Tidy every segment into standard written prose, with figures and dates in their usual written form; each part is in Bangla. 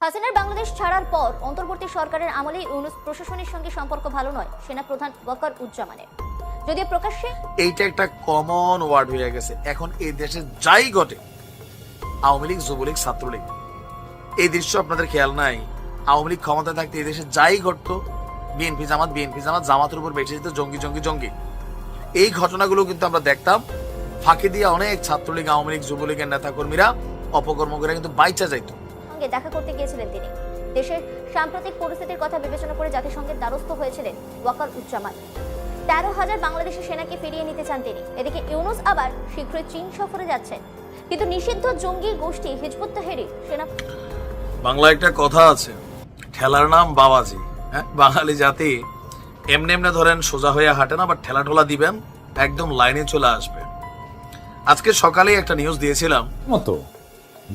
হাসিনার বাংলাদেশ ছাড়ার পর অন্তর্বর্তী সরকারের আমলে ইউনূস প্রশাসনের সঙ্গে সম্পর্ক ভালো নয় সেনাপ্রধান ওয়াকার উজ্জামানের। যদিও প্রকাশ্যে এইটা একটা কমন ওয়ার্ড হয়ে গেছে এখন এই দেশে যাই ঘটে, আওয়ামী লীগ, যুবলীগ, ছাত্রলীগ, এই দৃশ্য আপনাদের খেয়াল নাই? আওয়ামী লীগ ক্ষমতায় থাকতে এই দেশে যাই ঘটতো, বিএনপি জামাত, জামাতের উপর বেঁচে যেত জঙ্গি। এই ঘটনাগুলো কিন্তু আমরা দেখতাম। ফাঁকি দিয়ে অনেক ছাত্রলীগ, আওয়ামী লীগ, যুবলীগের নেতাকর্মীরা, অপকর্ম করে কিন্তু বাইচা যাইত। সঙ্গে দেখা করতে গিয়েছিলেন তিনি। দেশের সাম্প্রতিক পরিস্থিতির কথা বিবেচনা করে জাতিসংঘের দ্বারস্থ হয়েছিলেন ওয়াকার উজ্জামান। 13,000 বাংলাদেশি সেনাকে ফিরিয়ে নিতে চান তিনি। এদিকে ইউনূস আবার শীঘ্রই চীন সফরে যাচ্ছেন, কিন্তু নিষিদ্ধ জঙ্গি গোষ্ঠী হিজবুত তাহরির সেনা। বাংলা একটা কথা আছে, ঠেলার নাম বাবাজি। হ্যাঁ, বাঙালি জাতি এমনি ধরেন সোজা হয়ে হাঁটে না, বা ঠেলা ঠোলা দিবেন একদম লাইনে চলে আসবে। আজকে সকালে একটা নিউজ দিয়েছিলাম মতো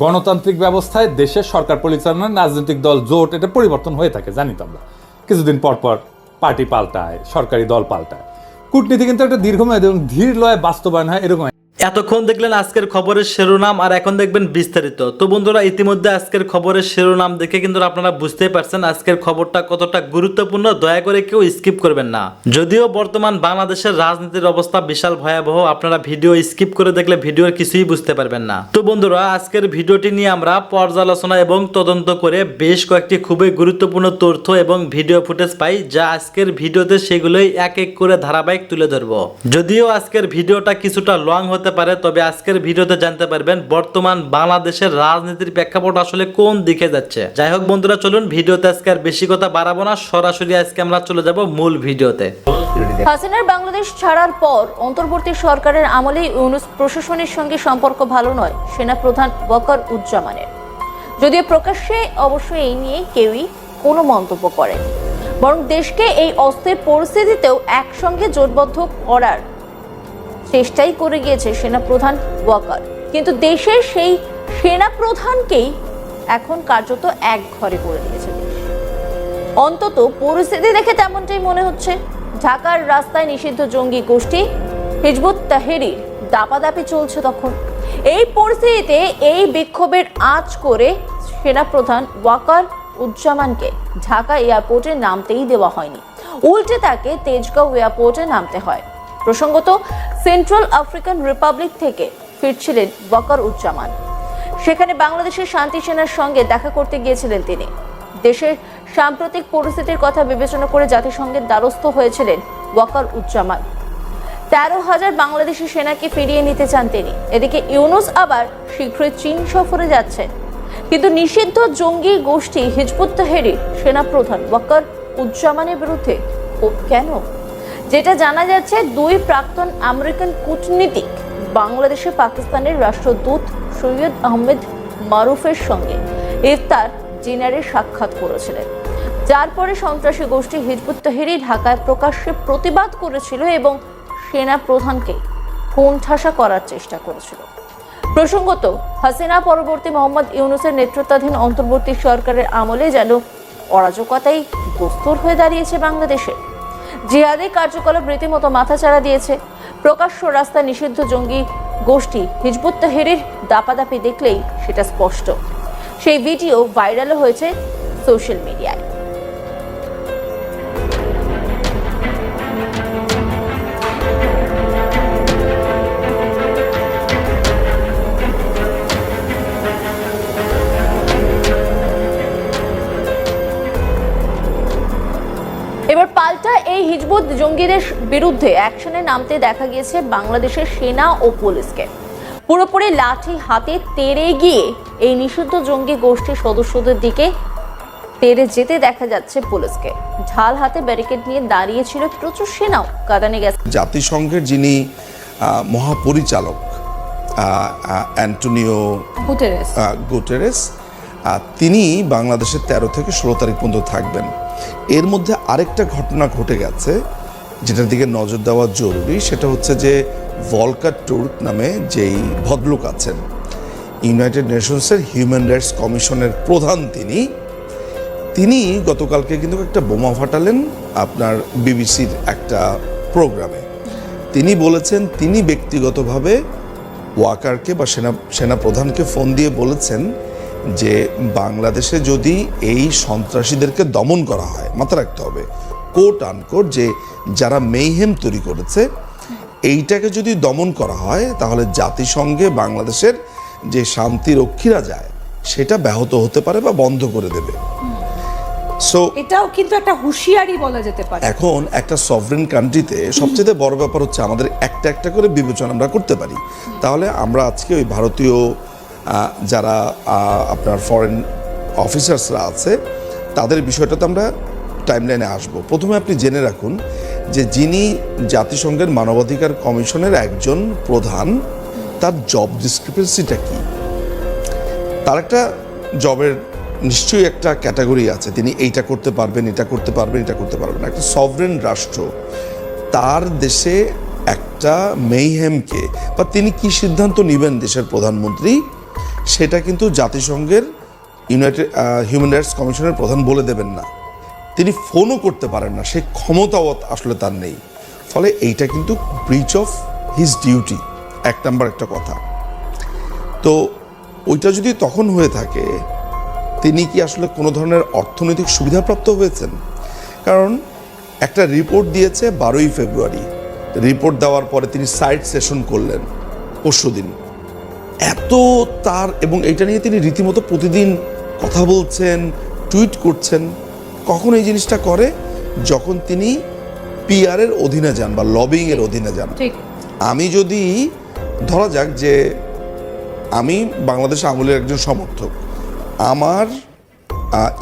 গণতান্ত্রিক ব্যবস্থায় দেশের সরকার পরিচালনার রাজনৈতিক দল জোট এটা পরিবর্তন হয়ে থাকে, জানি তো আমরা। কিছুদিন পর পর পার্টি পাল্টায়, সরকারি দল পাল্টায়। কূটনীতি কিন্তু একটা দীর্ঘমেয়াদী এবং ধীর লয়ে বাস্তবায়ন হয়, এরকম। এতক্ষণ দেখলেন আজকের খবরের শিরোনাম, আর এখন দেখবেন বিস্তারিত। তো বন্ধুরা, ইতিমধ্যে আজকের খবরের শিরোনাম দেখে কিন্তু আপনারা বুঝতেই পারছেন আজকের খবরটা কতটা গুরুত্বপূর্ণ। দয়া করে কেউ স্কিপ করবেন না। যদিও বর্তমান বাংলাদেশের রাজনীতির অবস্থা বিশাল ভয়াবহ, আপনারা ভিডিও স্কিপ করে দেখলে ভিডিওর কিছুই বুঝতে পারবেন না। তো বন্ধুরা, আজকের ভিডিওটি নিয়ে আমরা পর্যালোচনা এবং তদন্ত করে বেশ কয়েকটি খুবই গুরুত্বপূর্ণ তথ্য এবং ভিডিও ফুটেজ পাই, যা আজকের ভিডিওতে সেগুলোই এক এক করে ধারাবাহিক তুলে ধরবো। যদিও আজকের ভিডিওটা কিছুটা লং হতে পারে, তবে আজকের ভিডিওতে জানতে পারবেন বর্তমান বাংলাদেশের রাজনীতির প্রেক্ষাপট আসলে কোন দিকে যাচ্ছে। যাই হোক বন্ধুরা, চলুন ভিডিওতে আজকে আর বেশি কথা বাড়াবো না, সরাসরি আজকে আমরা চলে যাব মূল ভিডিওতে। হাসিনার বাংলাদেশ ছাড়ার পর অন্তর্বর্তী সরকারের আমলে ইউনূস প্রশাসনের সঙ্গে সম্পর্ক ভালো নয় সেনাপ্রধান ওয়াকার উজ্জামানের। যদিও প্রকাশ্যে অবশ্যই এই নিয়ে কেউই কোনো মন্তব্য করেন, বরং দেশকে এই অস্থির পরিস্থিতিতেও একসঙ্গে জোটবদ্ধ করার চেষ্টাই করে গিয়েছে সেনাপ্রধান ওয়াকার। কিন্তু দেশের সেই সেনাপ্রধানকেই এখন কার্যত এক ঘরে করে দিয়েছে দেশ। অন্তত পরিস্থিতি দেখে তেমনটাই মনে হচ্ছে। ঢাকার রাস্তায় নিষিদ্ধ জঙ্গি গোষ্ঠী হিজবুত তাহরির দাপাদাপি চলছে তখন। এই পরিস্থিতিতে এই বিক্ষোভের আঁচ করে সেনাপ্রধান ওয়াকার উজ্জামানকে ঢাকা এয়ারপোর্টে নামতেই দেওয়া হয়নি, উল্টে তাকে তেজগাঁও এয়ারপোর্টে নামতে হয়। প্রসঙ্গত, সেন্ট্রাল আফ্রিকান রিপাবলিক থেকে ফিরছিলেন ওয়াকার উজ্জামান। সেখানে বাংলাদেশের শান্তি সেনার সঙ্গে দেখা করতে গিয়েছিলেন তিনি। দেশের সাম্প্রতিক পরিস্থিতির কথা বিবেচনা করে জাতিসংঘের দ্বারস্থ হয়েছিলেন ওয়াকার উজ্জামান। 13,000 বাংলাদেশি সেনাকে ফিরিয়ে নিতে চান তিনি। এদিকে ইউনূস আবার শীঘ্রই চীন সফরে যাচ্ছেন, কিন্তু নিষিদ্ধ জঙ্গি গোষ্ঠী হিজবুত তাহরির সেনাপ্রধান ওয়াকার উজ্জামানের বিরুদ্ধে কেন? যেটা জানা যাচ্ছে, দুই প্রাক্তন আমেরিকান কূটনীতিক বাংলাদেশে পাকিস্তানের রাষ্ট্রদূত সৈয়দ আহমেদ মারুফের সঙ্গে ইফতার ডিনারে সাক্ষাৎ করেছিলেন, যার পরে সন্ত্রাসী গোষ্ঠী হিজবুত তাহরির ঢাকায় প্রকাশ্যে প্রতিবাদ করেছিল এবং সেনা প্রধানকে কোণঠাসা করার চেষ্টা করেছিল। প্রসঙ্গত, হাসিনা পরবর্তী মোহাম্মদ ইউনূসের নেতৃত্বাধীন অন্তর্বর্তী সরকারের আমলে যেন অরাজকতাই দস্তুর হয়ে দাঁড়িয়েছে বাংলাদেশে। জিহাদি কার্যকলাপ রীতিমতো মাথাচাড়া দিয়েছে। প্রকাশ্য রাস্তা নিষিদ্ধ জঙ্গি গোষ্ঠী হিজবুত তাহরির দাপাদাপি দেখলেই সেটা স্পষ্ট। সেই ভিডিও ভাইরালও হয়েছে সোশ্যাল মিডিয়ায়। এবার পাল্টা এই হিজবুত জঙ্গিদের বিরুদ্ধে অ্যাকশনে নামতে দেখা গিয়েছে বাংলাদেশের সেনা ও পুলিশকে। পুরোপুরি লাঠি হাতে তেড়ে গিয়ে এই নিষিদ্ধ জঙ্গি গোষ্ঠীর সদস্যদের দিকে তেড়ে যেতে দেখা যাচ্ছে পুলিশকে। ঢাল হাতে ব্যারিকেড নিয়ে দাঁড়িয়েছিল প্রচুর সেনাও কাঁদানে গেছে। জাতিসংঘের যিনি মহাপরিচালক অ্যান্টোনিও গুটেরেস, তিনি বাংলাদেশের 13 থেকে 16 তারিখ পর্যন্ত থাকবেন। এর মধ্যে আরেকটা ঘটনা ঘটে গেছে যেটার দিকে নজর দেওয়া জরুরি, সেটা হচ্ছে যে ভলকার টুর্ক নামে যেই ভদ্রলোক আছেন, ইউনাইটেড নেশনসের হিউম্যান রাইটস কমিশনের প্রধান, তিনি গতকালকে কিন্তু একটা বোমা ফাটালেন আপনার বিবিসির একটা প্রোগ্রামে। তিনি বলেছেন তিনি ব্যক্তিগতভাবে ওয়াকারকে বা সেনা প্রধানকে ফোন দিয়ে বলেছেন যে বাংলাদেশে যদি এই সন্ত্রাসীদেরকে দমন করা হয়, মাথায় রাখতে হবে কোট আনকোট যে যারা মেইহেম তৈরি করেছে এইটাকে যদি দমন করা হয় তাহলে জাতিসংঘে বাংলাদেশের যে শান্তি রক্ষীরা যায় সেটা ব্যাহত হতে পারে বা বন্ধ করে দেবে। সো এটাও কিন্তু একটা হুঁশিয়ারি বলা যেতে পারে। এখন একটা সভরেন কান্ট্রিতে সবচেয়ে বড় ব্যাপার হচ্ছে আমাদের একটা একটা করে বিবেচনা আমরা করতে পারি। তাহলে আমরা আজকে ওই ভারতীয় যারা আপনার ফরেন অফিসার্সরা আছে তাদের বিষয়টাতে আমরা টাইমলাইনে আসব। প্রথমে আপনি জেনে রাখুন যে যিনি জাতিসংঘের মানবাধিকার কমিশনের একজন প্রধান, তার জব ডিসক্রিপেন্সিটা কি? তার একটা জবের নিশ্চয়ই একটা ক্যাটাগরি আছে, তিনি এইটা করতে পারবেন, এটা করতে পারবেন, এটা করতে পারবেন। একটা সভরেন রাষ্ট্র তার দেশে একটা মেইহেমকে বা তিনি কি সিদ্ধান্ত নেবেন দেশের প্রধানমন্ত্রী সেটা কিন্তু জাতিসংঘের হিউম্যান রাইটস কমিশনের প্রধান বলে দেবেন না। তিনি ফোনও করতে পারেন না, সেই ক্ষমতাও আসলে তার নেই। ফলে এইটা কিন্তু ব্রিচ অফ হিজ ডিউটি, এক নাম্বার একটা কথা। তো ওইটা যদি তখন হয়ে থাকে তিনি কি আসলে কোনো ধরনের অর্থনৈতিক সুবিধাপ্রাপ্ত হয়েছেন? কারণ একটা রিপোর্ট দিয়েছে 12ই ফেব্রুয়ারি, রিপোর্ট দেওয়ার পরে তিনি সাইড সেশন করলেন পরশুদিন। এত তার এবং এটা নিয়ে তিনি রীতিমতো প্রতিদিন কথা বলছেন, টুইট করছেন। কখন এই জিনিসটা করে? যখন তিনি পিআর এর অধীনে যান বা লবিং এর অধীনে যান। ঠিক। আমি যদি ধরা যাক যে আমি বাংলাদেশ আওয়ামী লীগের একজন সমর্থক, আমার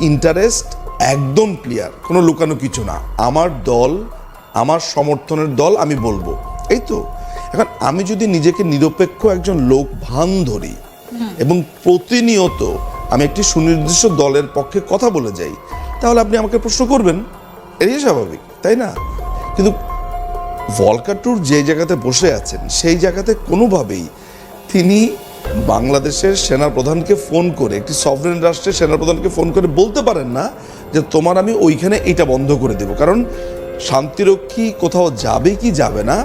ইন্টারেস্ট একদম ক্লিয়ার, কোনো লুকানো কিছু না, আমার দল, আমার সমর্থনের দল আমি বলবো, এই তো। এখন আমি যদি নিজেকে নিরপেক্ষ একজন লোক ভান ধরি এবং প্রতিনিয়ত আমি একটি সুনির্দিষ্ট দলের পক্ষে কথা বলে যাই, তাহলে আপনি আমাকে প্রশ্ন করবেন, এটাই স্বাভাবিক, তাই না? কিন্তু ভলকার টুর যে জায়গাতে বসে আছেন সেই জায়গাতে কোনোভাবেই তিনি বাংলাদেশের সেনাপ্রধানকে ফোন করে, একটি সভরেন রাষ্ট্রের সেনাপ্রধানকে ফোন করে বলতে পারেন না যে তোমার আমি ওইখানে এটা বন্ধ করে দেব। কারণ শান্তিরক্ষী কোথাও যাবে কি যাবে না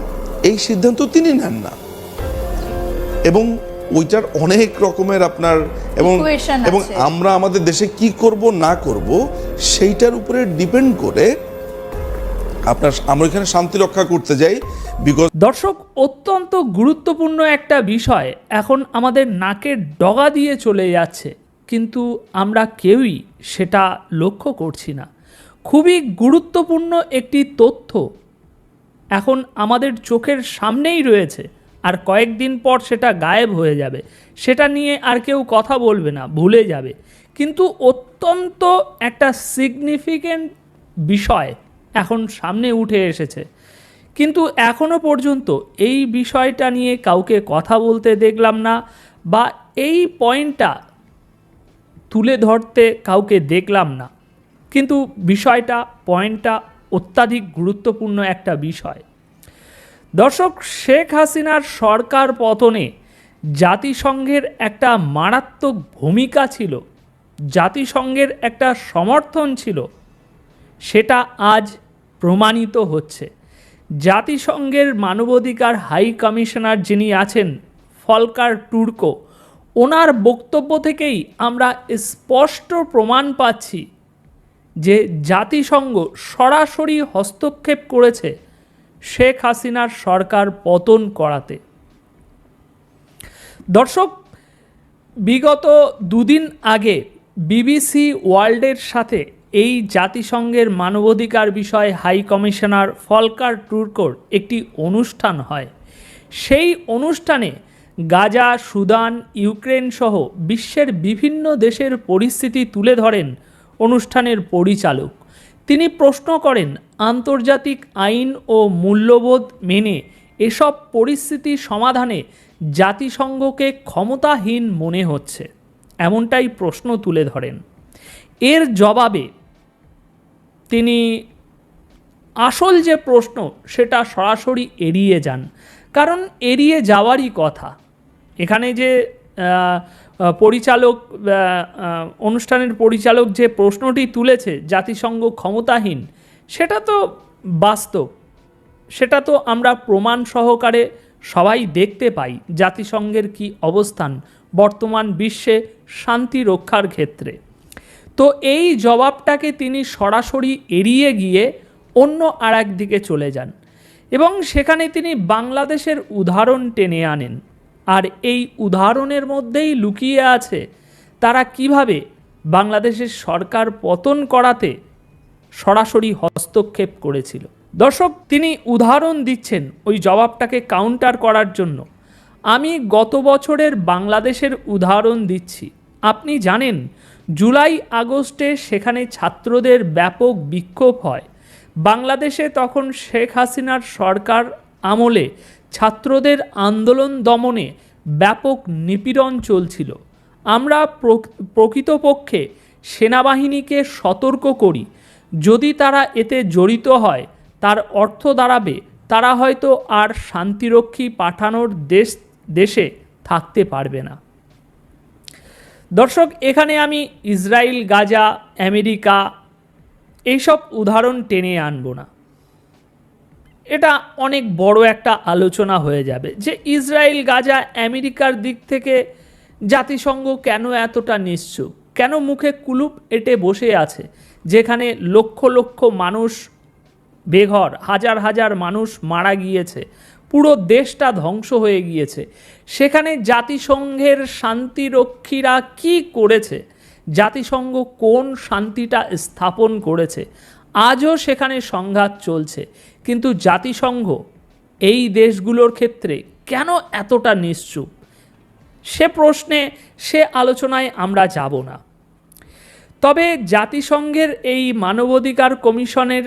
এই সিদ্ধান্ত তিনি নেন না, এবং ওইটার অনেক রকমের আপনার এবং Equation এবং আছে। আমরা আমাদের দেশে কি করব না করব সেইটার উপরে ডিপেন্ড করে আপনার আমরা এখানে শান্তি রক্ষা করতে যাই। বিকজ দর্শক, অত্যন্ত গুরুত্বপূর্ণ একটা বিষয় এখন আমাদের নাকের ডগা দিয়ে চলে যাচ্ছে, কিন্তু আমরা কেউই সেটা লক্ষ্য করছি না। খুবই গুরুত্বপূর্ণ একটি তথ্য এখন আমাদের চোখের সামনেই রয়েছে, আর কয়েকদিন পর সেটা গায়েব হয়ে যাবে, সেটা নিয়ে আর কেউ কথা বলবে না, ভুলে যাবে। কিন্তু অত্যন্ত একটা সিগনিফিক্যান্ট বিষয় এখন সামনে উঠে এসেছে, কিন্তু এখনো পর্যন্ত এই বিষয়টা নিয়ে কাউকে কথা বলতে দেখলাম না, বা এই পয়েন্টটা তুলে ধরতে কাউকে দেখলাম না। কিন্তু পয়েন্টটা অত্যাধিক গুরুত্বপূর্ণ একটা বিষয়। দর্শক, শেখ হাসিনার সরকার পতনে জাতিসংঘের একটা মারাত্মক ভূমিকা ছিল, জাতিসংঘের একটা সমর্থন ছিল, সেটা আজ প্রমাণিত হচ্ছে। জাতিসংঘের মানবাধিকার হাই কমিশনার যিনি আছেন ফলকার টুর্কো, ওনার বক্তব্য থেকেই আমরা স্পষ্ট প্রমাণ পাচ্ছি যে জাতিসংঘ সরাসরি হস্তক্ষেপ করেছে শেখ হাসিনার সরকার পতন করাতে। দর্শক, বিগত দুদিন আগে বিবিসি ওয়ার্ল্ডের সাথে এই জাতিসংঘের মানবাধিকার বিষয় হাই কমিশনার ফলকার টুর্কোর একটি অনুষ্ঠান হয়। সেই অনুষ্ঠানে গাজা, সুদান, ইউক্রেন সহ বিশ্বের বিভিন্ন দেশের পরিস্থিতি তুলে ধরেন অনুষ্ঠানের পরিচালক। তিনি প্রশ্ন করেন, আন্তর্জাতিক আইন ও মূল্যবোধ মেনে এসব পরিস্থিতি সমাধানে জাতিসংঘকে ক্ষমতাহীন মনে হচ্ছে, এমনটাই প্রশ্ন তুলে ধরেন। এর জবাবে তিনি আসল যে প্রশ্ন সেটা সরাসরি এড়িয়ে যান, কারণ এড়িয়ে যাওয়ারই কথা। এখানে যে পরিচালক, অনুষ্ঠানের পরিচালক যে প্রশ্নটি তুলেছে জাতিসংঘ ক্ষমতাহীন, সেটা তো বাস্তব, সেটা তো আমরা প্রমাণ সহকারে সবাই দেখতে পাই জাতিসংঘের কি অবস্থান বর্তমান বিশ্বে শান্তি রক্ষার ক্ষেত্রে। তো এই জবাবটাকে তিনি সরাসরি এড়িয়ে গিয়ে অন্য আর এক দিকে চলে যান এবং সেখানে তিনি বাংলাদেশের উদাহরণ টেনে আনেন। আর এই উদাহরণের মধ্যেই লুকিয়ে আছে তারা কিভাবে বাংলাদেশের সরকার পতন করাতে সরাসরি হস্তক্ষেপ করেছিল। দর্শক, তিনি উদাহরণ দিচ্ছেন ওই জবাবটাকে কাউন্টার করার জন্য। আমি গত বছরের বাংলাদেশের উদাহরণ দিচ্ছি। আপনি জানেন জুলাই আগস্টে সেখানে ছাত্রদের ব্যাপক বিক্ষোভ হয়। বাংলাদেশে তখন শেখ হাসিনার সরকার আমলে ছাত্রদের আন্দোলন দমনে ব্যাপক নিপীড়ন চলছিল। আমরা প্রকৃতপক্ষে সেনাবাহিনীকে সতর্ক করি, যদি তারা এতে জড়িত হয় তার অর্থ দাঁড়াবে তারা হয়তো আর শান্তিরক্ষী পাঠানোর দেশে থাকতে পারবে না। দর্শক, এখানে আমি ইসরায়েল, গাজা, আমেরিকা এইসব উদাহরণ টেনে আনব না। এটা অনেক বড় একটা আলোচনা হয়ে যাবে যে ইসরায়েল, গাজা, আমেরিকার দিক থেকে জাতিসংঘ কেন এতটা নিশ্চুপ, কেন মুখে কুলুপ এঁটে বসে আছে, যেখানে লক্ষ লক্ষ মানুষ বেঘর, হাজার হাজার মানুষ মারা গিয়েছে, পুরো দেশটা ধ্বংস হয়ে গিয়েছে। সেখানে জাতিসংঘের শান্তিরক্ষীরা কি করেছে, জাতিসংঘ কোন শান্তিটা স্থাপন করেছে, আজও সেখানে সংঘাত চলছে। কিন্তু জাতিসংঘ এই দেশগুলোর ক্ষেত্রে কেন এতটা নিশ্চুপ, সে প্রশ্নে, সে আলোচনায় আমরা যাব না। তবে জাতিসংঘের এই মানবাধিকার কমিশনের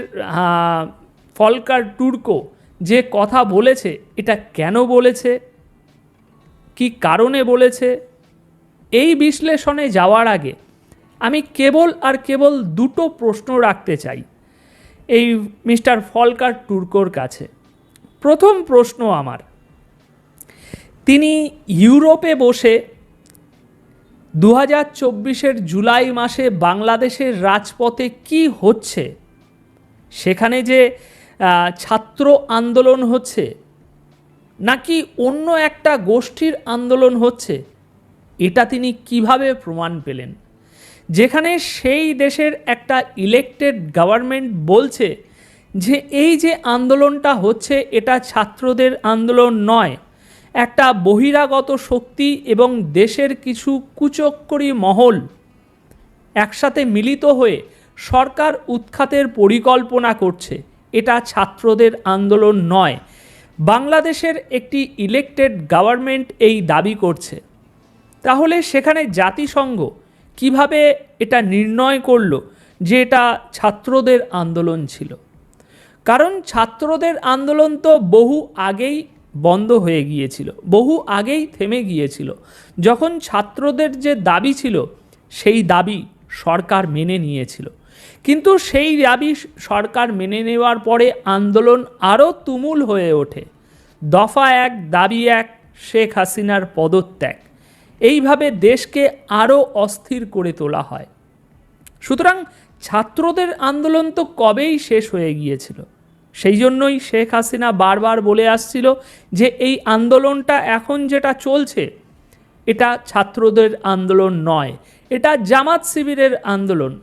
ফলকার টুর্কো যে কথা বলেছে, এটা কেন বলেছে, কি কারণে বলেছে, এই বিশ্লেষণে যাওয়ার আগে আমি কেবল দুটো প্রশ্ন রাখতে চাই এই মিস্টার ফলকার টুর্কোর কাছে। প্রথম প্রশ্ন আমার, তিনি ইউরোপে বসে 2024 জুলাই মাসে বাংলাদেশের রাজপথে কি হচ্ছে, সেখানে যে ছাত্র আন্দোলন হচ্ছে নাকি অন্য একটা গোষ্ঠীর আন্দোলন হচ্ছে, এটা তিনি কিভাবে প্রমাণ পেলেন? যেখানে সেই দেশের একটা ইলেকটেড গভর্নমেন্ট বলছে যে এই যে আন্দোলনটা হচ্ছে এটা ছাত্রদের আন্দোলন নয়, একটা বহিরাগত শক্তি এবং দেশের কিছু কুচক্করি মহল একসাথে মিলিত হয়ে সরকার উৎখাতের পরিকল্পনা করছে, এটা ছাত্রদের আন্দোলন নয়। বাংলাদেশের একটি ইলেকটেড গভর্নমেন্ট এই দাবি করছে। তাহলে সেখানে জাতিসংঘ কিভাবে এটা নির্ণয় করলো যে এটা ছাত্রদের আন্দোলন ছিল? কারণ ছাত্রদের আন্দোলন তো বহু আগেই বন্ধ হয়ে গিয়েছিল, বহু আগেই থেমে গিয়েছিল। যখন ছাত্রদের যে দাবি ছিল সেই দাবি সরকার মেনে নিয়েছিল, কিন্তু সেই দাবি সরকার মেনে নেওয়ার পরে আন্দোলন আরও তুমুল হয়ে ওঠে। দফা 1, দাবি 1, শেখ হাসিনার পদত্যাগ, এইভাবে দেশকে আরও অস্থির করে তোলা হয়। সুতরাং ছাত্রদের আন্দোলন তো কবেই শেষ হয়ে গিয়েছিল। সেই জন্যই শেখ হাসিনা বারবার বলে আসছিল যে এই আন্দোলনটা এখন যেটা চলছে এটা ছাত্রদের আন্দোলন নয়, এটা জামাত শিবিরের আন্দোলন।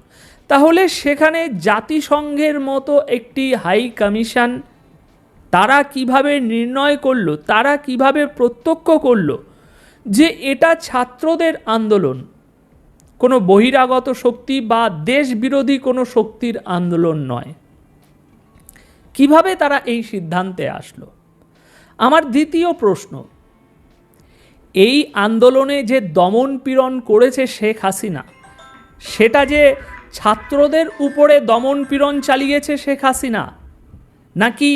তাহলে সেখানে জাতিসংঘের মতো একটি হাই কমিশন তারা কিভাবে নির্ণয় করলো, তারা কিভাবে প্রত্যক্ষ করলো যে এটা ছাত্রদের আন্দোলন, কোনো বহিরাগত শক্তি বা দেশ বিরোধী কোনো শক্তির আন্দোলন নয়? কিভাবে তারা এই সিদ্ধান্তে আসলো? আমার দ্বিতীয় প্রশ্ন, এই আন্দোলনে যে দমন পীড়ন করেছে শেখ হাসিনা, সেটা যে ছাত্রদের উপরে দমন পীড়ন চালিয়েছে শেখ হাসিনা, নাকি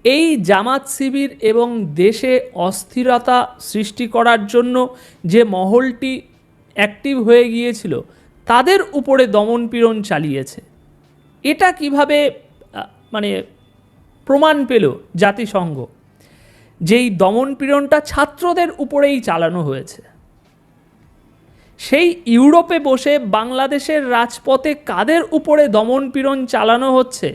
এই জামাত শিবির এবং দেশে অস্থিরতা সৃষ্টি করার জন্য যে মহলটি অ্যাক্টিভ হয়ে গিয়েছিল তাদের উপরে দমন পীড়ন চালিয়েছে? এটা কিভাবে প্রমাণ পেল জাতিসংঘ যেই দমন পীড়নটা ছাত্রদের উপরেই চালানো হয়েছে? সেই ইউরোপে বসে বাংলাদেশের রাজপথে কাদের উপরে দমন পীড়ন চালানো হচ্ছে?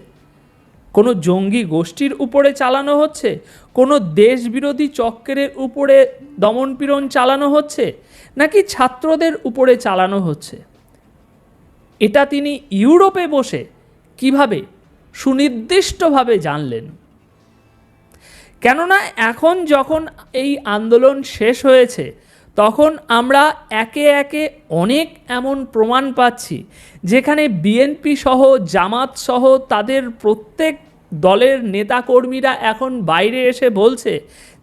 কোনো জঙ্গি গোষ্ঠীর উপরে চালানো হচ্ছে? কোনো দেশ বিরোধী চক্রের উপরে দমন পীড়ন চালানো হচ্ছে? নাকি ছাত্রদের উপরে চালানো হচ্ছে, এটা তিনি ইউরোপে বসে কিভাবে সুনির্দিষ্টভাবে জানলেন? কেননা এখন যখন এই আন্দোলন শেষ হয়েছে তখন আমরা একে একে অনেক এমন প্রমাণ পাচ্ছি যেখানে বিএনপি সহ জামাত সহ তাদের প্রত্যেক দলের নেতাকর্মীরা এখন বাইরে এসে বলছে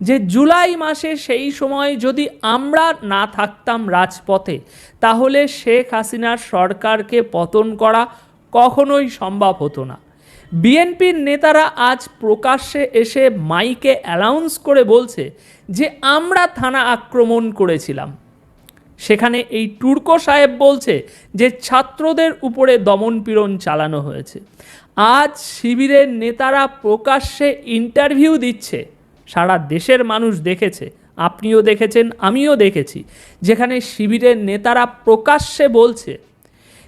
যে জুলাই মাসে সেই সময় যদি আমরা না থাকতাম রাজপথে তাহলে শেখ হাসিনার সরকারকে পতন করা কখনোই সম্ভব হতো না। বিএনপির নেতারা আজ প্রকাশ্যে এসে মাইকে অ্যানাউন্স করে বলছে যে আমরা থানা আক্রমণ করেছিলাম। সেখানে এই টুর্কো সাহেব বলছে যে ছাত্রদের উপরে দমনপীড়ন চালানো হয়েছে। আজ শিবিরের নেতারা প্রকাশ্যে ইন্টারভিউ দিচ্ছে, সারা দেশের মানুষ দেখেছে, আপনিও দেখেছেন, আমিও দেখেছি, যেখানে শিবিরের নেতারা প্রকাশ্যে বলছে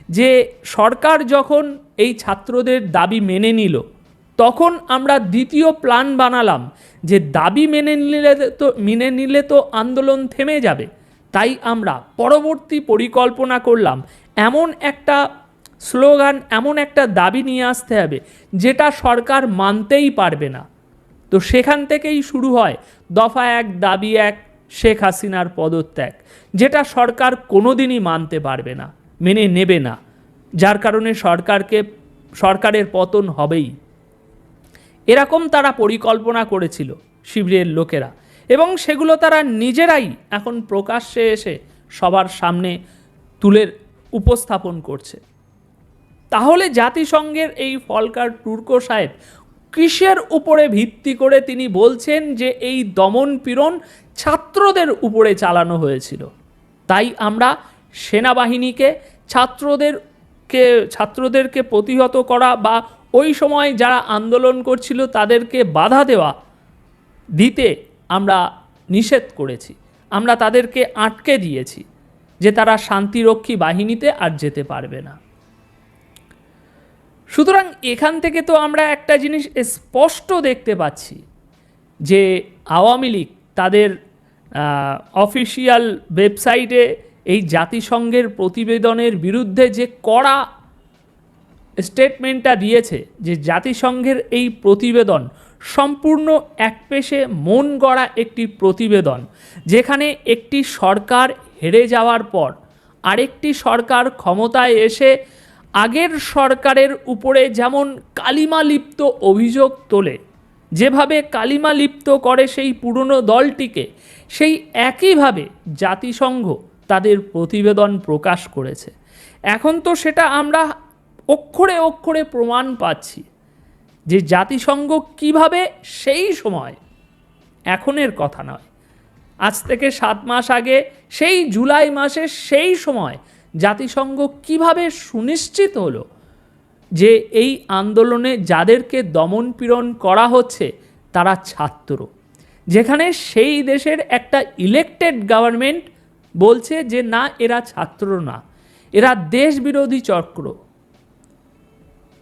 যে সরকার যখন এই ছাত্রদের দাবি মেনে নিল তখন আমরা দ্বিতীয় প্ল্যান বানালাম যে দাবি মেনে নিলে তো আন্দোলন থেমে যাবে, তাই আমরা পরবর্তী পরিকল্পনা করলাম এমন একটা স্লোগান, এমন একটা দাবি নিয়ে আসতে হবে যেটা সরকার মানতেই পারবে না। তো সেখান থেকেই শুরু হয় দফা 1 দাবি 1 শেখ হাসিনার পদত্যাগ, যেটা সরকার কোনোদিনই মানতে পারবে না, মেনে নেবে না, যার কারণে সরকারের পতন হবেই। এরকম তারা পরিকল্পনা করেছিল শিবিরের লোকেরা, এবং সেগুলো তারা নিজেরাই এখন প্রকাশ্যে এসে সবার সামনে তুলে উপস্থাপন করছে। তাহলে জাতিসংঘের এই ফলকার টুর্কো সাহেব কিসের উপরে ভিত্তি করে তিনি বলছেন যে এই দমন পীড়ন ছাত্রদের উপরে চালানো হয়েছিল, তাই আমরা সেনাবাহিনীকে ছাত্রদেরকে প্রতিহত করা বা ওই সময় যারা আন্দোলন করছিল তাদেরকে বাধা দিতে আমরা নিষেধ করেছি, আমরা তাদেরকে আটকে দিয়েছি যে তারা শান্তিরক্ষী বাহিনীতে আর যেতে পারবে না। সুতরাং এখান থেকে তো আমরা একটা জিনিস স্পষ্ট দেখতে পাচ্ছি যে আওয়ামী লীগ তাদের অফিসিয়াল ওয়েবসাইটে এই জাতিসংঘের প্রতিবেদনের বিরুদ্ধে যে কড়া স্টেটমেন্টটা দিয়েছে যে জাতিসংঘের এই প্রতিবেদন সম্পূর্ণ একপেশে মন গড়া একটি প্রতিবেদন, যেখানে একটি সরকার হেরে যাওয়ার পর আরেকটি সরকার ক্ষমতায় এসে আগের সরকারের উপরে যেমন কালিমালিপ্ত অভিযোগ তোলে, যেভাবে কালিমালিপ্ত করে সেই পুরনো দলটিকে, সেই একইভাবে জাতিসংঘ তাদের প্রতিবেদন প্রকাশ করেছে। এখন তো সেটা আমরা অক্ষরে অক্ষরে প্রমাণ পাচ্ছি যে জাতিসংঘ কিভাবে সেই সময়, এখনের কথা নয়, আজ থেকে 7 মাস আগে সেই জুলাই মাসের সেই সময় জাতিসংঘ কিভাবে সুনিশ্চিত হলো যে এই আন্দোলনে যাদেরকে দমনপীড়ন করা হচ্ছে তারা ছাত্র, যেখানে সেই দেশের একটা ইলেকটেড গভর্নমেন্ট বলছে যে না, এরা ছাত্র না, এরা দেশবিরোধী চক্র,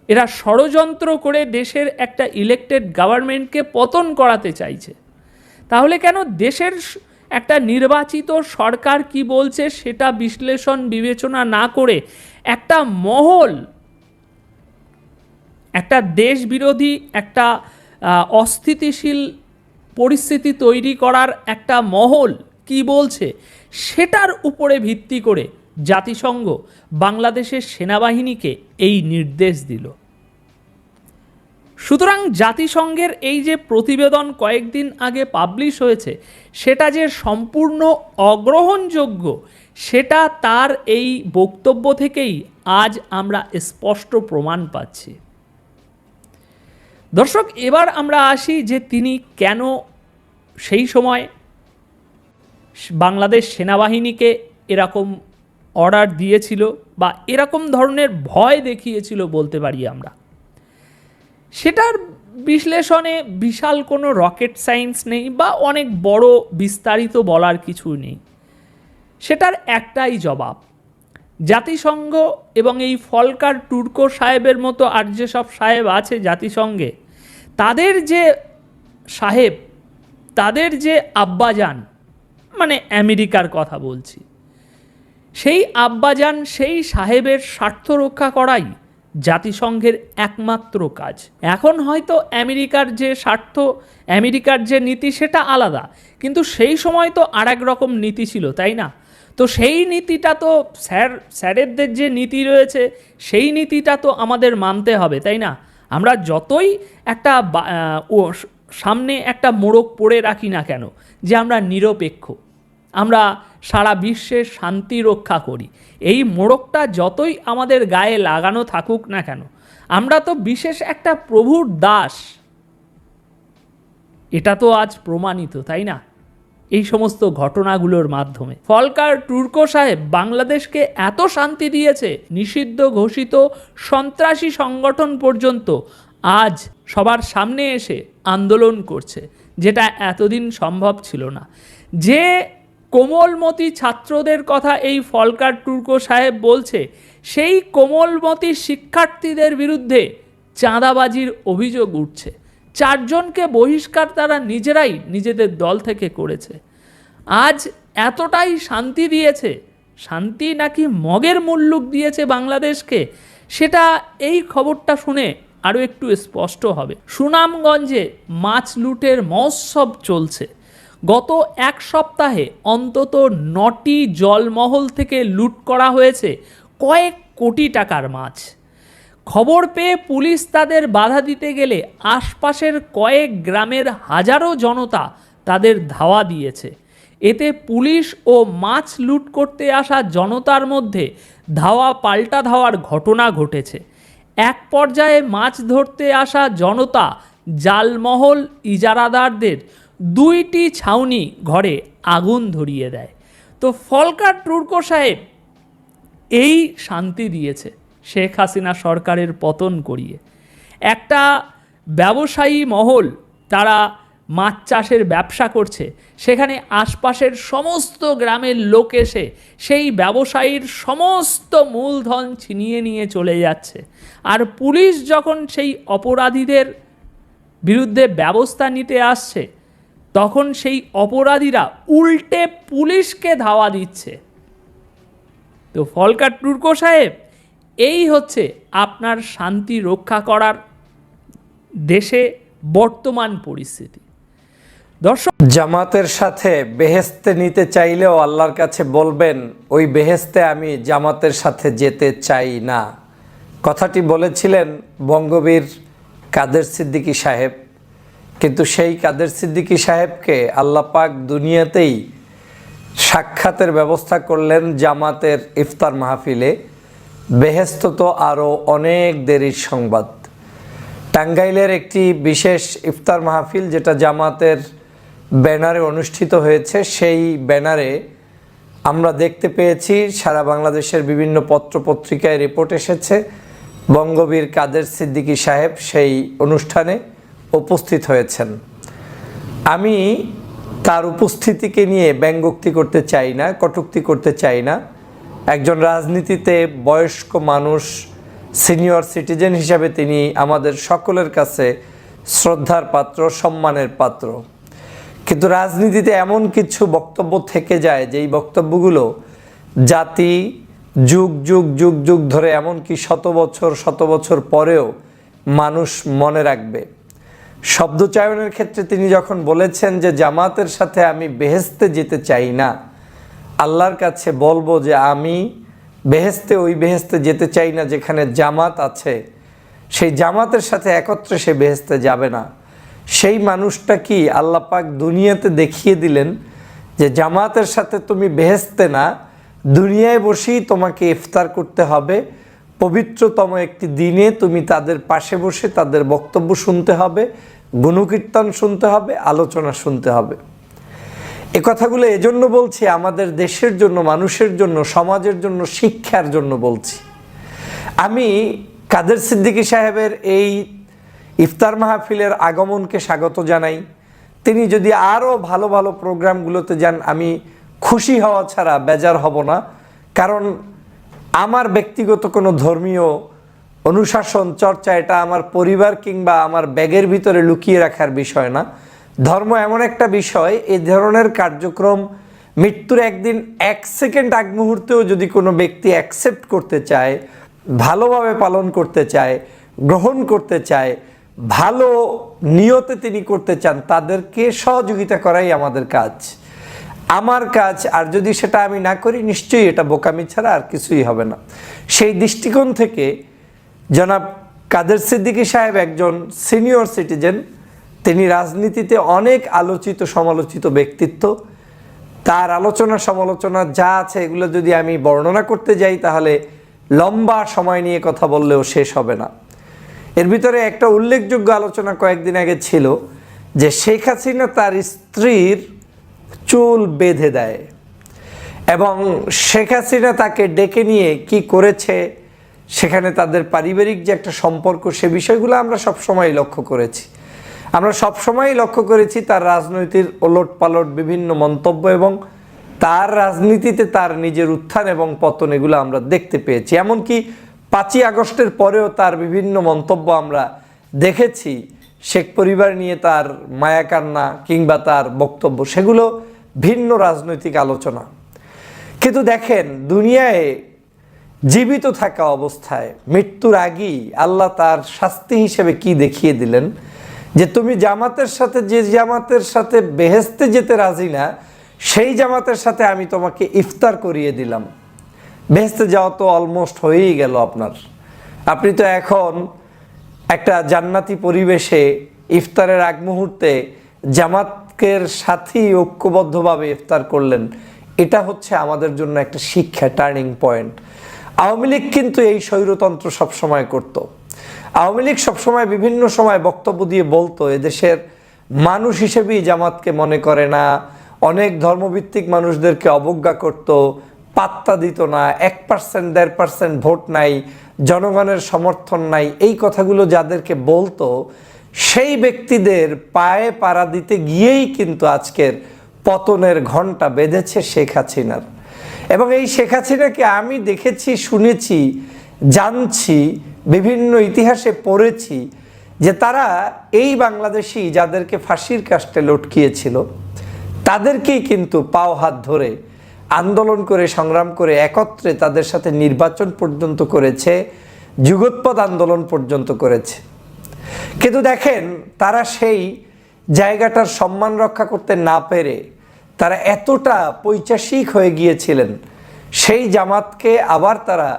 এরা ষড়যন্ত্র করে দেশের একটা ইলেকটেড গভর্নমেন্টকে পতন করাতে চাইছে। তাহলে কেন দেশের একটা নির্বাচিত সরকার কি বলছে সেটা বিশ্লেষণ বিবেচনা না করে একটা মহল, একটা দেশবিরোধী, একটা অস্থিতিশীল পরিস্থিতি তৈরি করার একটা মহল কি বলছে সেটার উপরে ভিত্তি করে জাতিসংঘ বাংলাদেশের সেনাবাহিনীকে এই নির্দেশ দিল। সুতরাং জাতিসংঘের এই যে প্রতিবেদন কয়েকদিন আগে পাবলিশ হয়েছে সেটা যে সম্পূর্ণ অগ্রহণযোগ্য সেটা তার এই বক্তব্য থেকেই আজ আমরা স্পষ্ট প্রমাণ পাচ্ছি। দর্শক, এবার আমরা আসি যে তিনি কেন সেই সময় বাংলাদেশ সেনাবাহিনীকে এরকম অর্ডার দিয়েছিল বা এরকম ধরনের ভয় দেখিয়েছিল বলতে পারি আমরা। সেটার বিশ্লেষণে বিশাল কোনো রকেট সায়েন্স নেই বা অনেক বড় বিস্তারিত বলার কিছু নেই। সেটার একটাই জবাব, জাতিসংঘ এবং এই ফলকার টুর্কো সাহেবের মতো আর যেসব সাহেব আছে জাতিসংঘে, তাদের যে সাহেব, তাদের যে আব্বাজান, মানে আমেরিকার কথা বলছি, সেই আব্বাজান সেই সাহেবের স্বার্থ রক্ষা করাই জাতিসংঘের একমাত্র কাজ। এখন হয়তো আমেরিকার যে স্বার্থ, আমেরিকার যে নীতি সেটা আলাদা, কিন্তু সেই সময় তো আর এক রকম নীতি ছিল, তাই না? তো সেই নীতিটা তো স্যারেদের যে নীতি রয়েছে সেই নীতিটা তো আমাদের মানতে হবে, তাই না? আমরা যতই একটা সামনে একটা মোড়ক পড়ে রাখি না কেন যে আমরা নিরপেক্ষ, আমরা সারা বিশ্বের শান্তি রক্ষা করি, এই মোড়কটা যতই আমাদের গায়ে লাগানো থাকুক না কেন, আমরা তো বিশেষ একটা প্রভুর দাস, এটা তো আজ প্রমাণিত, তাই না? এই সমস্ত ঘটনাগুলোর মাধ্যমে ফলকার তুর্কো সাহেব বাংলাদেশকে এত শান্তি দিয়েছে, নিষিদ্ধ ঘোষিত সন্ত্রাসী সংগঠন পর্যন্ত আজ সবার সামনে এসে আন্দোলন করছে, যেটা এতদিন সম্ভব ছিল না। যে কোমলমতি ছাত্রদের কথা এই ফলকার তুর্কো সাহেব বলছে, সেই কোমলমতি শিক্ষার্থীদের বিরুদ্ধে চাঁদাবাজির অভিযোগ উঠছে। 4 জনকে বহিষ্কার তারা নিজেরাই নিজেদের দল থেকে করেছে। আজ এতটাই শান্তি দিয়েছে, শান্তি নাকি মগের মুল্লুক দিয়েছে বাংলাদেশকে, সেটা এই খবরটা শুনে আরও একটু স্পষ্ট হবে। সুনামগঞ্জে মাছ লুটের মহোৎসব চলছে। গত 1 সপ্তাহে অন্তত 9টি জলমহল থেকে লুট করা হয়েছে কয়েক কোটি টাকার মাছ। খবর পেয়ে পুলিশ তাদের বাধা দিতে গেলে আশপাশের কয়েক গ্রামের হাজারো জনতা তাদের ধাওয়া দিয়েছে। এতে পুলিশ ও মাছ লুট করতে আসা জনতার মধ্যে ধাওয়া পাল্টা ধাওয়ার ঘটনা ঘটেছে। এক পর্যায়ে মাছ ধরতে আসা জনতা জালমহল ইজারাদারদের 2টি ছাউনি ঘরে আগুন ধরিয়ে দেয়। তো ফলকার তুর্কো সাহেব এই শান্তি দিয়েছে শেখ হাসিনা সরকারের পতন করিয়ে। একটা ব্যবসায়ী মহল, তারা মাছ চাষের ব্যবসা করছে, সেখানে আশপাশের সমস্ত গ্রামের লোক এসে সেই ব্যবসায়ীর সমস্ত মূলধন ছিনিয়ে নিয়ে চলে যাচ্ছে। আর পুলিশ যখন সেই অপরাধীদের বিরুদ্ধে ব্যবস্থা নিতে আসছে, তখন সেই অপরাধীরা উল্টে পুলিশকে ধাওয়া দিচ্ছে। তো ফলকার তুর্কো সাহেব, এই হচ্ছে আপনার শান্তি রক্ষা করার দেশে বর্তমান পরিস্থিতি। দর্শক, জামাতের সাথে বেহেশতে নিতে চাইলেও আল্লাহর কাছে বলবেন, ওই বেহেশতে আমি জামাতের সাথে যেতে চাই না। কথাটি বলেছিলেন বঙ্গবীর কাদের সিদ্দিকী সাহেব। কিন্তু সেই কাদের সিদ্দিকী সাহেবকে আল্লাহ পাক দুনিয়াতেই সাক্ষাতের ব্যবস্থা করলেন জামাতের ইফতার মাহফিলে। বেহেশত তো আরও অনেক দেরির সংবাদ। টাঙ্গাইলের একটি বিশেষ ইফতার মাহফিল যেটা জামাতের ব্যানারে অনুষ্ঠিত হয়েছে, সেই ব্যানারে আমরা দেখতে পেয়েছি সারা বাংলাদেশের বিভিন্ন পত্রপত্রিকায় রিপোর্ট এসেছে বঙ্গবীর কাদের সিদ্দিকী সাহেব সেই অনুষ্ঠানে উপস্থিত হয়েছেন। আমি তার উপস্থিতিকে নিয়ে ব্যঙ্গোক্তি করতে চাই না, কটূক্তি করতে চাই না। একজন রাজনীতিতে বয়স্ক মানুষ, সিনিয়র সিটিজেন হিসাবে তিনি আমাদের সকলের কাছে শ্রদ্ধার পাত্র, সম্মানের পাত্র। কিন্তু রাজনীতিতে এমন কিছু বক্তব্য থেকে যায় যেই বক্তব্যগুলো জাতি যুগ যুগ যুগ যুগ ধরে, এমনকি শত বছর পরেও মানুষ মনে রাখবে। শব্দচয়নের ক্ষেত্রে তিনি যখন বলেছেন যে জামাতের সাথে আমি বেহেশতে যেতে চাই না, আল্লাহর কাছে বলবো যে আমি বেহেশতে, ওই বেহেশতে যেতে চাই না যেখানে জামাত আছে। সেই জামাতের সাথে একত্রে সে বেহেশতে যাবে না। সেই মানুষটা কি আল্লাহ পাক দুনিয়াতে দেখিয়ে দিলেন যে জামাতের সাথে তুমি বেহেশতে না, দুনিয়ায় বসেই তোমাকে ইফতার করতে হবে। পবিত্রতম একটি দিনে তুমি তাদের পাশে বসে তাদের বক্তব্য শুনতে হবে, গুণকীর্তন শুনতে হবে, আলোচনা শুনতে হবে। এ কথাগুলো এজন্য বলছি, আমাদের দেশের জন্য, মানুষের জন্য, সমাজের জন্য, শিক্ষার জন্য বলছি। আমি কাদের সিদ্দিকী সাহেবের এই ইফতার মাহফিলের আগমনকে স্বাগত জানাই। তিনি যদি আরও ভালো ভালো প্রোগ্রামগুলোতে যান, আমি খুশি হওয়া ছাড়া বেজার হব না। কারণ আমার ব্যক্তিগত কোনো ধর্মীয় অনুশাসন চর্চা, এটা আমার পরিবার কিংবা আমার ব্যাগের ভিতরে লুকিয়ে রাখার বিষয় না। ধর্ম এমন একটা বিষয়, এই ধরনের কার্যক্রম মৃত্যুর একদিন 1 সেকেন্ড আগ মুহূর্তেও যদি কোনো ব্যক্তি অ্যাকসেপ্ট করতে চায়, ভালোভাবে পালন করতে চায়, গ্রহণ করতে চায়, ভালো নিয়তে তিনি করতে চান, তাদেরকে সহযোগিতা করাই আমাদের কাজ, আমার কাজ। আর যদি সেটা আমি না করি, নিশ্চয়ই এটা বোকামি ছাড়া আর কিছুই হবে না। সেই দৃষ্টিকোণ থেকে জনাব কাদের সিদ্দিকী সাহেব একজন সিনিয়র সিটিজেন, তিনি রাজনীতিতে অনেক আলোচিত সমালোচিত ব্যক্তিত্ব। তার আলোচনা সমালোচনা যা আছে এগুলো যদি আমি বর্ণনা করতে যাই তাহলে লম্বা সময় নিয়ে কথা বললেও শেষ হবে না। এর ভিতরে একটা উল্লেখযোগ্য আলোচনা কয়েকদিন আগে ছিল যে শেখ হাসিনা তার স্ত্রীর চুল বেঁধে দেয় এবং শেখ হাসিনা তাকে ডেকে নিয়ে কি করেছে, সেখানে তাদের পারিবারিক যে একটা সম্পর্ক, সে বিষয়গুলো আমরা সবসময় লক্ষ্য করেছি। আমরা সবসময়ই লক্ষ্য করেছি তার রাজনীতির ওলটপালট বিভিন্ন মন্তব্য এবং তার রাজনীতিতে তার নিজের উত্থান এবং পতন, এগুলো আমরা দেখতে পেয়েছি। এমনকি 5ই আগস্টের পরেও তার বিভিন্ন মন্তব্য আমরা দেখেছি, শেখ পরিবার নিয়ে তার মায়াকান্না কিংবা তার বক্তব্য, সেগুলো ভিন্ন রাজনৈতিক আলোচনা। কিন্তু দেখেন, দুনিয়ায় জীবিত থাকা অবস্থায় মৃত্যুর আগেই আল্লাহ তার শাস্তি হিসেবে কি দেখিয়ে দিলেন, যে তুমি জামাতের সাথে, যে জামাতের সাথে বেহেশতে যেতে রাজি না, সেই জামাতের সাথে আমি তোমাকে ইফতার করিয়ে দিলাম। বেহেশতে যাওয়া তো অলমোস্ট হয়েই গেল আপনার। আপনি তো এখন একটা জান্নাতি পরিবেশে ইফতারের আগ মুহূর্তে জামাতের সাথেই ঐক্যবদ্ধভাবে ইফতার করলেন। এটা হচ্ছে আমাদের জন্য একটা শিক্ষা, টার্নিং পয়েন্ট। আওয়ামী লীগ কিন্তু এই স্বৈরতন্ত্র সবসময় করত। আওয়ামী লীগ সবসময় বিভিন্ন সময় বক্তব্য দিয়ে বলতো এদেশের মানুষ হিসেবেই জামাতকে মনে করে না, অনেক ধর্মভিত্তিক মানুষদেরকে অবজ্ঞা করত, পাত্তা দিত না, 1% 1.5% ভোট নাই, জনগণের সমর্থন নাই। এই কথাগুলো যাদেরকে বলতো, সেই ব্যক্তিদের পায়ে পাড়া দিতে গিয়েই কিন্তু আজকের পতনের ঘণ্টা বেঁধেছে শেখ হাসিনার। এবং এই শেখ হাসিনাকে আমি দেখেছি, শুনেছি, জানছি, বিভিন্ন ইতিহাসে পড়েছি যে তারা এই বাংলাদেশি যাদেরকে ফাঁসির কাস্টে লটকিয়েছিল তাদেরকেই কিন্তু পাও হাত ধরে আন্দোলন করে, সংগ্রাম করে একত্রে তাদের সাথে নির্বাচন পর্যন্ত করেছে, যুগোৎপদ আন্দোলন পর্যন্ত করেছে। কিন্তু দেখেন, তারা সেই জায়গাটার সম্মান রক্ষা করতে না পেরে তারা এতটা পৈশাচিক হয়ে গিয়েছিলেন, সেই জামাতকে আবার তারা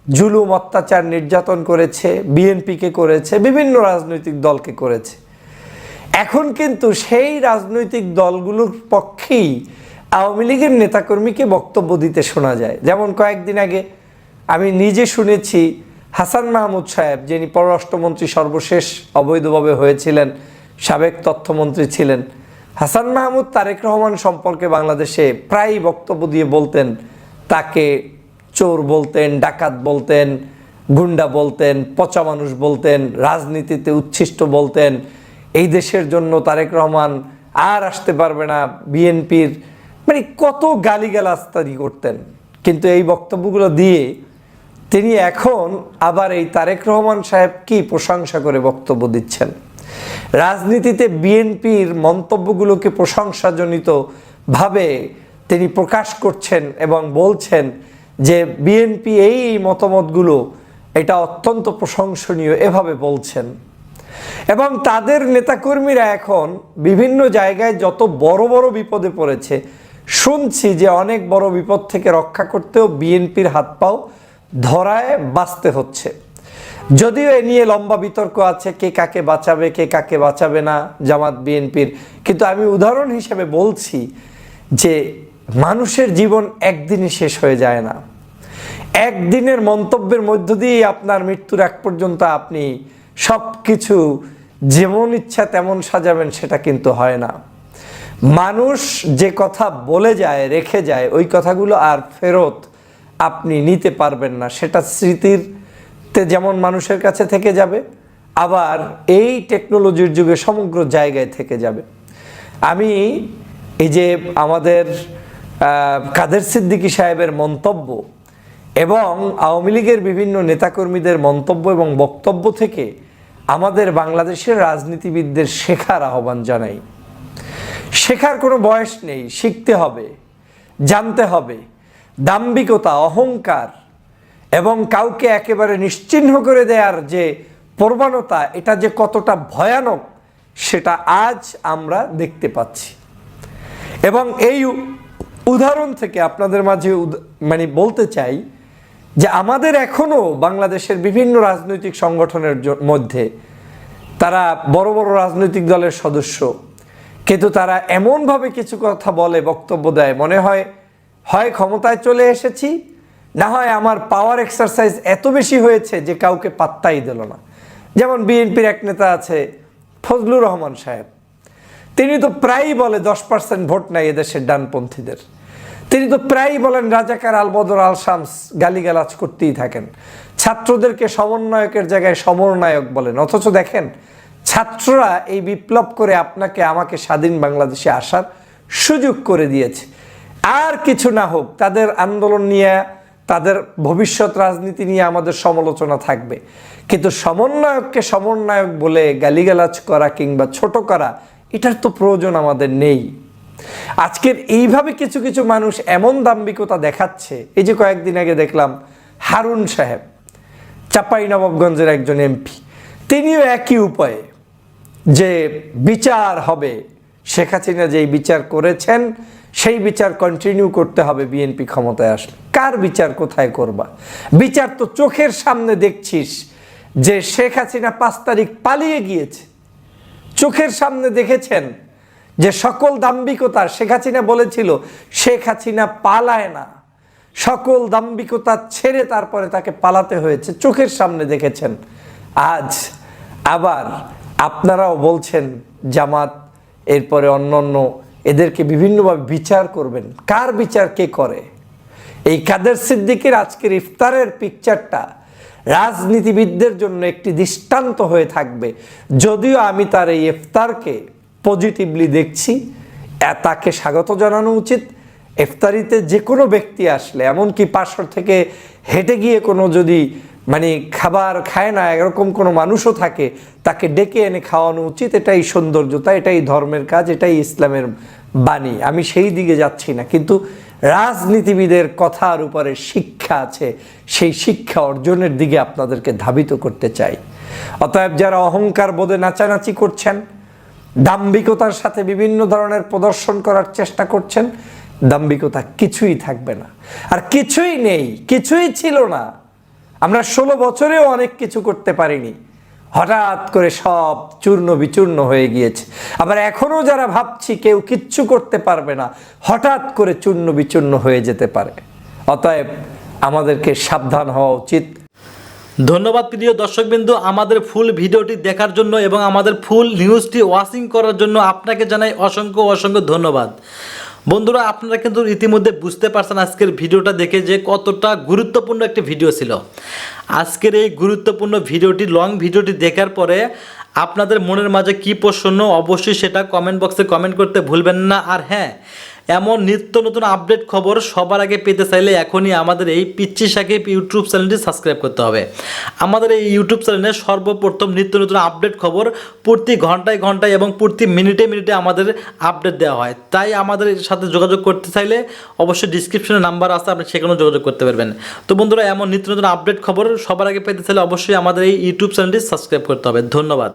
জুলুম, অত্যাচার, নির্যাতন করেছে, বিএনপিকে করেছে, বিভিন্ন রাজনৈতিক দলকে করেছে। এখন কিন্তু সেই রাজনৈতিক দলগুলোর পক্ষেই আওয়ামী লীগের নেতাকর্মীকে বক্তব্য দিতে শোনা যায়। যেমন কয়েকদিন আগে আমি নিজে শুনেছি হাসান মাহমুদ সাহেব, যিনি পররাষ্ট্রমন্ত্রী সর্বশেষ অবৈধভাবে হয়েছিলেন, সাবেক তথ্যমন্ত্রী ছিলেন, হাসান মাহমুদ তারেক রহমান সম্পর্কে বাংলাদেশে প্রায়ই বক্তব্য দিয়ে বলতেন, তাকে চোর বলতেন, ডাকাত বলতেন, গুন্ডা বলতেন, পচা মানুষ বলতেন, রাজনীতিতে উচ্ছিষ্ট বলতেন, এই দেশের জন্য তারেক রহমান আর আসতে পারবে না, বিএনপির মানে কত গালিগালাজ তিনি করতেন। কিন্তু এই বক্তব্যগুলো দিয়ে তিনি এখন আবার এই তারেক রহমান সাহেব কি প্রশংসা করে বক্তব্য দিচ্ছেন। রাজনীতিতে বিএনপির মন্তব্যগুলোকে প্রশংসাজনিতভাবে তিনি প্রকাশ করছেন এবং বলছেন যে বিএনপি এই মতামতগুলো এটা অত্যন্ত প্রশংসনীয়, এভাবে বলছেন। এবং তাদের নেতাকর্মীরা এখন বিভিন্ন জায়গায় যত বড় বড় বিপদে পড়েছে, শুনছি যে অনেক বড় বিপদ থেকে রক্ষা করতেও বিএনপির হাত পাও ধরায় বাঁচতে হচ্ছে। যদিও এ নিয়ে লম্বা বিতর্ক আছে, কে কাকে বাঁচাবে, কে কাকে বাঁচাবে না, জামাত বিএনপির। কিন্তু আমি উদাহরণ হিসেবে বলছি যে মানুষের জীবন একদিনই শেষ হয়ে যায় না। একদিনের মন্তব্যের মধ্য দিয়ে আপনার মৃত্যুর আগ পর্যন্ত আপনি সব কিছু যেমন ইচ্ছা তেমন সাজাবেন, সেটা কিন্তু হয় না। মানুষ যে কথা বলে যায়, রেখে যায়, ওই কথাগুলো আর ফেরত আপনি নিতে পারবেন না। সেটা স্মৃতিতে যেমন মানুষের কাছে থেকে যাবে, আবার এই টেকনোলজির যুগে সমগ্র জায়গায় থেকে যাবে। আমি এই যে আমাদের কাদের সিদ্দিকী সাহেবের মন্তব্য এবং আওয়ামী লীগের বিভিন্ন নেতাকর্মীদের মন্তব্য এবং বক্তব্য থেকে আমাদের বাংলাদেশের রাজনীতিবিদদের শেখার আহ্বান জানাই। শেখার কোনো বয়স নেই, শিখতে হবে। জানতে হবে দাম্ভিকতা, অহংকার এবং কাউকে একেবারে নিশ্চিহ্ন করে দেওয়ার যে প্রবণতা, এটা যে কতটা ভয়ানক সেটা আজ আমরা দেখতে পাচ্ছি। এবং এই উদাহরণ থেকে আপনাদের মাঝে বলতে চাই যে আমাদের এখনও বাংলাদেশের বিভিন্ন রাজনৈতিক সংগঠনের মধ্যে তারা বড় বড় রাজনৈতিক দলের সদস্য, কিন্তু তারা এমনভাবে কিছু কথা বলে, বক্তব্য দেয়, মনে হয় হয় ক্ষমতায় চলে এসেছি, না হয় আমার পাওয়ার এক্সারসাইজ এত বেশি হয়েছে যে কাউকে পাত্তাই দিল না। যেমন বিএনপির এক নেতা আছে ফজলুর রহমান সাহেব, তিনি তো প্রায়ই বলে 10% ভোট নাই এদেশের ডানপন্থীদের। তিনি তো প্রায়ই বলেন রাজাকার, আলবদর, আল শামস, গালিগালাজ করতেই থাকেন। ছাত্রদেরকে সমন্বয়কের জায়গায় সমরনায়ক বলেন, অথচ দেখেন ছাত্ররা এই বিপ্লব করে আপনাকে আমাকে স্বাধীন বাংলাদেশে আসার সুযোগ করে দিয়েছে। আর কিছু না হোক, তাদের আন্দোলন নিয়ে, তাদের ভবিষ্যৎ রাজনীতি নিয়ে আমাদের সমালোচনা থাকবে, কিন্তু সমন্বয়ককে সমন্বয়ক বলে গালিগালাজ করা কিংবা ছোট করা, এটার তো প্রয়োজন আমাদের নেই। আজকের এইভাবে কিছু কিছু মানুষ এমন দাম্ভিকতা দেখাচ্ছে। এই যে কয়েকদিন আগে দেখলাম হারুন সাহেব, চাঁপাইনবাবগঞ্জের একজন এমপি, তিনিও একই উপায়ে যে বিচার হবে, শেখ হাসিনা যেই বিচার করেছেন সেই বিচার কন্টিনিউ করতে হবে বিএনপি ক্ষমতায় আসলে। কার বিচার কোথায় করবা? বিচার তো চোখের সামনে দেখছিস যে শেখ হাসিনা 5 তারিখ পালিয়ে গিয়েছে, চোখের সামনে দেখেছেন যে সকল দাম্ভিকতা, শেখ হাসিনা বলেছিল শেখ হাসিনা পালায় না, সকল দাম্ভিকতা ছেড়ে তারপরে তাকে পালাতে হয়েছে, চোখের সামনে দেখেছেন। আজ আবার আপনারাও বলছেন জামাত, এরপরে অন্যান্য, এদেরকে বিভিন্নভাবে বিচার করবেন। কার বিচার কে করে? এই কাদের সিদ্দিকের আজকের ইফতারের পিকচারটা রাজনীতিবিদদের জন্য একটি দৃষ্টান্ত হয়ে থাকবে। যদিও আমি তার এই ইফতারকে পজিটিভলি দেখছি, তাকে স্বাগত জানানো উচিত। ইফতারিতে যে কোনো ব্যক্তি আসলে, এমনকি পার্শ্ব থেকে হেঁটে গিয়ে কোনো যদি খাবার খায় না এরকম কোনো মানুষও থাকে, তাকে ডেকে এনে খাওয়ানো উচিত। এটাই সৌন্দর্যতা, এটাই ধর্মের কাজ, এটাই ইসলামের বাণী। আমি সেই দিকে যাচ্ছি না, কিন্তু রাজনীতিবিদের কথার উপরে শিক্ষা আছে, সেই শিক্ষা অর্জনের দিকে আপনাদেরকে ধাবিত করতে চাই। অতএব যারা অহংকার বোধে নাচানাচি করছেন, দাম্ভিকতার সাথে বিভিন্ন ধরনের প্রদর্শন করার চেষ্টা করছেন, দাম্ভিকতা কিছুই থাকবে না, আর কিছুই নেই, কিছুই ছিল না। আমরা 16 বছরেও অনেক কিছু করতে পারিনি, হঠাৎ করে সব চূর্ণ বিচূর্ণ হয়ে গিয়েছে। আবার এখনো যারা ভাবছি কেউ কিচ্ছু করতে পারবে না, হঠাৎ করে চূর্ণ বিচূর্ণ হয়ে যেতে পারে। অতএব আমাদেরকে সাবধান হওয়া উচিত। ধন্যবাদ প্রিয় দর্শকবৃন্দ, আমাদের ফুল ভিডিওটি দেখার জন্য এবং আমাদের ফুল নিউজটি ওয়াচিং করার জন্য আপনাকে জানাই অসংখ্য অসংখ্য ধন্যবাদ। বন্ধুরা, আপনারা কিন্তু ইতিমধ্যে বুঝতে পারছেন আজকের ভিডিওটা দেখে যে কতটা গুরুত্বপূর্ণ একটি ভিডিও ছিল। আজকের এই গুরুত্বপূর্ণ ভিডিওটি, লং ভিডিওটি দেখার পরে আপনাদের মনের মাঝে কী প্রশ্ন, অবশ্যই সেটা কমেন্ট বক্সে কমেন্ট করতে ভুলবেন না। আর হ্যাঁ, এমন নিত্য নতুন আপডেট খবর সবার আগে পেতে চাইলে এখনই আমাদের এই পিচ্চি সাকিব ইউটিউব চ্যানেলটি সাবস্ক্রাইব করতে হবে। আমাদের এই ইউটিউব চ্যানেলে সর্বপ্রথম নিত্য নতুন আপডেট খবর প্রতি ঘন্টায় ঘন্টায় এবং প্রতি মিনিটে মিনিটে আমাদের আপডেট দেওয়া হয়। তাই আমাদের সাথে যোগাযোগ করতে চাইলে অবশ্যই ডিসক্রিপশনে নাম্বার আছে, আপনি সেখানেও যোগাযোগ করতে পারবেন। তো বন্ধুরা, এমন নিত্য নতুন আপডেট খবর সবার আগে পেতে চাইলে অবশ্যই আমাদের এই ইউটিউব চ্যানেলটি সাবস্ক্রাইব করতে হবে। ধন্যবাদ।